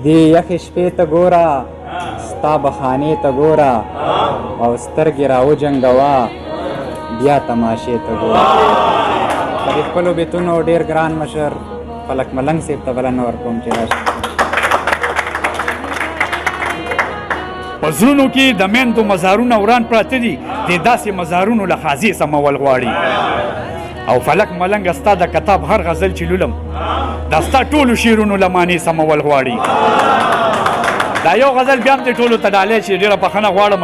دې یخې شپې ته ګوره ستا بخانې ته ګوره او سترګې راوجنګوه بیا تماشې ته ګوره. په دې خپلو بیتونو ډېر ګران مشر فلک ملنګ صاحب ته بلنه ورکوم چې راشي. په زړونو کې د میندو مزارونه وران پراته دي، د داسې مزارونو له خازې سمول غواړي. او فلک ملنګ ستا د کتاب هر غزل چې لولم دا ستا ټولو شعرونو له معنې سمول غواړي. دا یو غزل بیا هم دې ټولو ته ډالۍ چې ډېره بخښنه غواړم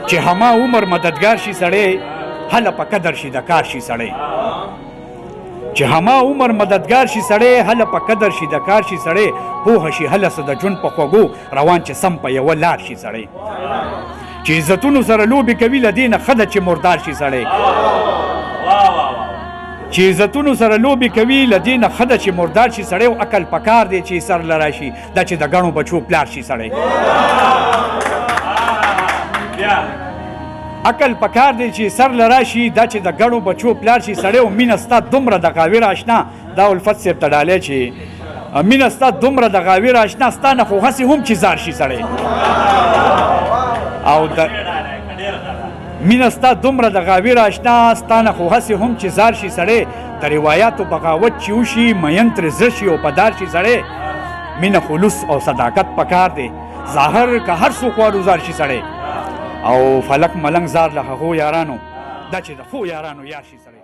چې هما عمر مددګار شي سړی هله په قدر شي د کار شي سړی. چې هما عمر مددګار شي سړی هله په قدر شي د کار شي سړی. پوهه شي هله څه د ژوند په خوږو روان چې سم په یوه لار شي سړی. چې عزتونو سره لوبې کوي له دې نه ښه ده چې مردار شي سړی. چې عزتونو سره لوبې کوي له دې نه ښه ده چې مردار شي سړی. او عقل پکار دی چې سر له راشي دا چې د ګڼو بچو پلار شي سړی. عقل پکار دی چې سر له راشي دا چې د ګڼو بچو پلار شي سړی. او مینه ستا دومره د غاویر اشنا دا الفت صاحب ته ډالۍ چې مینه ستا دومره د غاویر اشنا ستا نه خو هسې هم چې زار شي سړی. او د مینه ستا دومره د غاویر اشنا ستا نه خو هسې هم چې زار شي سړی. د روایاتو بغاوت چې وشي مین ترې زړه شي او پدار شي سړی. مینه خلوص او صداقت پکار دی ظاهر که هر څوک واروزار شي سړی. او فلک ملنګ زار له هغو یارانو دا چې د ښو یارانو یار شي سړی.